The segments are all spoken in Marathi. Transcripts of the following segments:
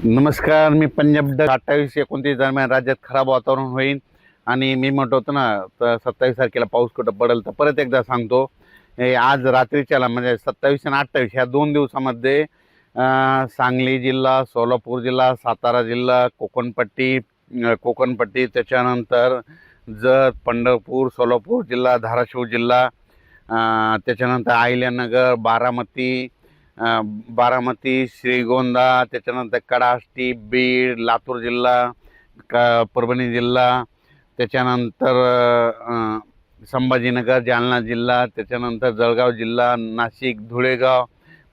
नमस्कार, मी पंजाब 28-29 दरम्यान राज्यात खराब वातावरण होईल आणि मी म्हणत होतो ना, तर 27 तारखेला पाऊस कुठं पडेल. तर परत एकदा सांगतो, हे आज रात्रीच्याला म्हणजे 27 आणि 28 ह्या 2 दिवसामध्ये सांगली जिल्हा, सोलापूर जिल्हा, सातारा जिल्हा, कोकणपट्टी त्याच्यानंतर जत, पंढरपूर, सोलापूर जिल्हा, धाराशिव जिल्हा, त्याच्यानंतर अहिल्यानगर, बारामती, श्रीगोंदा, त्याच्यानंतर कडाष्टी, बीड, लातूर जिल्हा, परभणी जिल्हा, त्याच्यानंतर संभाजीनगर, जालना जिल्हा, त्याच्यानंतर जळगाव जिल्हा, नाशिक, धुळेगाव,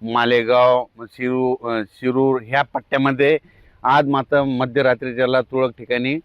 मालेगाव, शिरूर ह्या पट्ट्यामध्ये आज मात्र मध्यरात्रीच्याला तुरळक ठिकाणी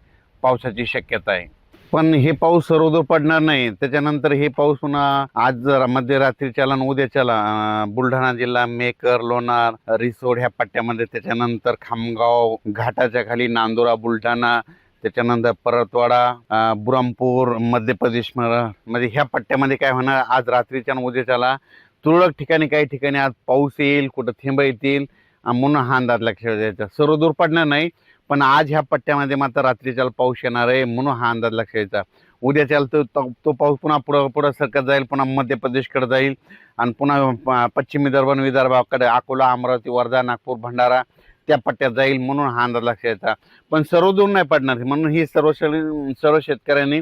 पावसाची शक्यता आहे. पण हे पाऊस सर्वदूर पडणार नाही. त्याच्यानंतर हे पाऊस पुन्हा आज मध्यरात्रीच्याला आणि उद्याच्याला बुलढाणा जिल्हा, मेकर, लोणार, रिसोड ह्या पट्ट्यामध्ये, त्याच्यानंतर खामगाव घाटाच्या खाली नांदुरा, बुलढाणा, त्याच्यानंतर परतवाडा, बुरहानपूर, मध्य प्रदेश मध्ये ह्या पट्ट्यामध्ये काय होणार, आज रात्रीच्या आणि उद्याच्याला तुरळक ठिकाणी काही ठिकाणी आज पाऊस येईल, कुठं थेंब येतील म्हणून हा अंदाज लक्षात द्यायचा. सर्वदूर पडणार नाही, पण आज ह्या पट्ट्यामध्ये मात्र रात्रीच्याला पाऊस येणार आहे म्हणून हा अंदाज लक्षात यायचा. उद्याच्याला तो पाऊस पुन्हा पुढं सरकत जाईल, पुन्हा मध्य प्रदेशकडे जाईल आणि पुन्हा पश्चिम विदर्भाकडे अकोला, अमरावती, वर्धा, नागपूर, भंडारा त्या पट्ट्यात जाईल म्हणून हा अंदाज लक्षात यायचा. पण सर्वदूर नाही पडणार म्हणून ही सर्व शेतकऱ्यांनी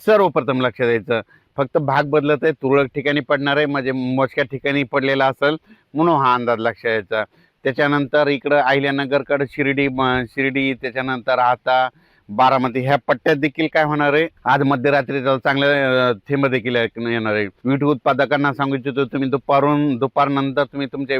सर्वप्रथम लक्षात द्यायचं. फक्त भाग बदलत आहे, तुरळक ठिकाणी पडणार आहे, म्हणजे मोजक्या ठिकाणी पडलेला असेल म्हणून हा अंदाज लक्षात यायचा. त्याच्यानंतर इकडं अहिल्यानगरकडे शिर्डी, त्याच्यानंतर आता बारामती ह्या पट्ट्यात देखील काय होणार आहे, आज मध्यरात्रीचा चांगले थेंब देखील येणार आहे. वीट उत्पादकांना सांगू इच्छितो, तुम्ही दुपारनंतर तुम्ही तुमच्या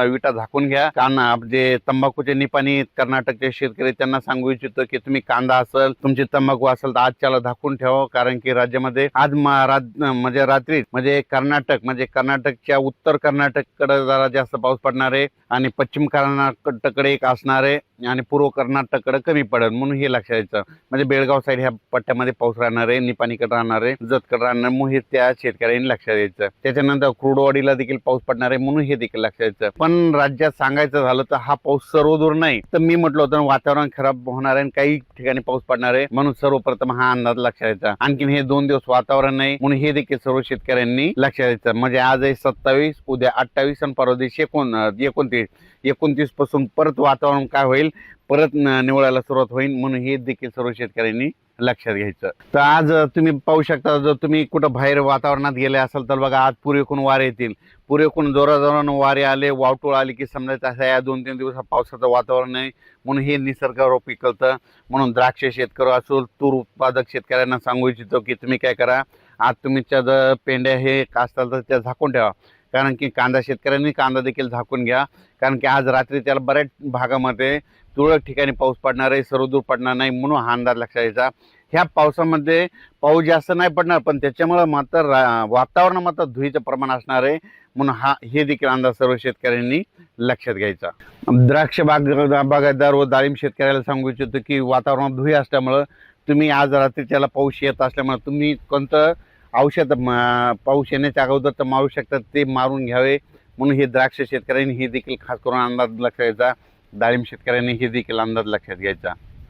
विटा झाकून घ्या. कारण जे तंबाखूचे निपाणी कर्नाटकचे शेतकरी त्यांना सांगू इच्छितो की तुम्ही कांदा असेल, तुमची तंबाखू असेल तर आजच्याला झाकून ठेवा. कारण की राज्यामध्ये आज म्हणजे रात्री कर्नाटकच्या उत्तर कर्नाटककडे जरा जास्त पाऊस पडणार आहे आणि पश्चिम कर्नाटककडे एक असणार आहे आणि पूर्व कर्नाटककडे कमी पडेल म्हणून हे लक्षात यायचं. म्हणजे बेळगाव साईड ह्या पट्ट्यामध्ये पाऊस राहणार आहे, निपाणीकडे राहणार आहे, जतकडे राहणार म्हणून हे त्या शेतकऱ्यांनी लक्षात यायचं. त्याच्यानंतर क्रूडवाडीला देखील पाऊस पडणार आहे म्हणून हे देखील लक्षात यायचं. पण राज्यात सांगायचं झालं तर हा पाऊस सर्वदूर नाही. तर मी म्हटलं होतं वातावरण खराब होणार आहे, काही ठिकाणी पाऊस पडणार आहे म्हणून सर्वप्रथम हा अंदाज लक्षात यायचा. आणखीन हे 2 दिवस वातावरण नाही म्हणून हे देखील सर्व शेतकऱ्यांनी लक्षात यायचं. म्हणजे आज आहे 27, उद्या 28 आणि परवा दिवशी 29 पासून परत वातावरण काय होईल, परत निवळायला सुरुवात होईल म्हणून हे देखील सर्व शेतकऱ्यांनी लक्षात घ्यायचं. तर आज तुम्ही पाहू शकता, जर तुम्ही कुठं बाहेर वातावरणात गेले असाल तर बघा, आज पूर्वेकडून वारे येतील. पूर्वेकडून जोराजोरानं वारे आले, वावटूळ आली की समजायचं असं या 2-3 दिवसात पावसाचं वातावरण आहे म्हणून हे निसर्गावर पिकलतं. म्हणून द्राक्ष शेतकरी असो, तूर उत्पादक शेतकऱ्यांना सांगू इच्छितो की तुम्ही काय करा, आज तुमच्या जर पेंड्या हे असतात तर त्या झाकून ठेवा. कारण की कांदा शेतकऱ्यांनी कांदा देखील झाकून घ्या. कारण की आज रात्री त्याला बऱ्याच भागामध्ये तुरळक ठिकाणी पाऊस पडणार आहे, सर्वदूर पडणार नाही म्हणून हा अंदाज लक्षात यायचा. ह्या पावसामध्ये पाऊस जास्त नाही पडणार, पण त्याच्यामुळे मात्र वातावरण मात्र धुळीचं प्रमाण असणार आहे म्हणून हे देखील अंदाज सर्व शेतकऱ्यांनी लक्षात घ्यायचा. द्राक्ष बागायतदार व डाळिंब शेतकऱ्याला सांगू इच्छितो की वातावरणात धुळी असल्यामुळं तुम्ही आज रात्रीच्याला पाऊस येत असल्यामुळे तुम्ही कोणतं औषध पाऊस येण्याच्या अगोदर तर मारू शकतात ते मारून घ्यावे म्हणून हे द्राक्ष शेतकऱ्यांनी हे देखील खास करून अंदाज लक्षात घ्यायचा. डाळिंब शेतकऱ्यांनी हे देखील अंदाज लक्षात घ्यायचा.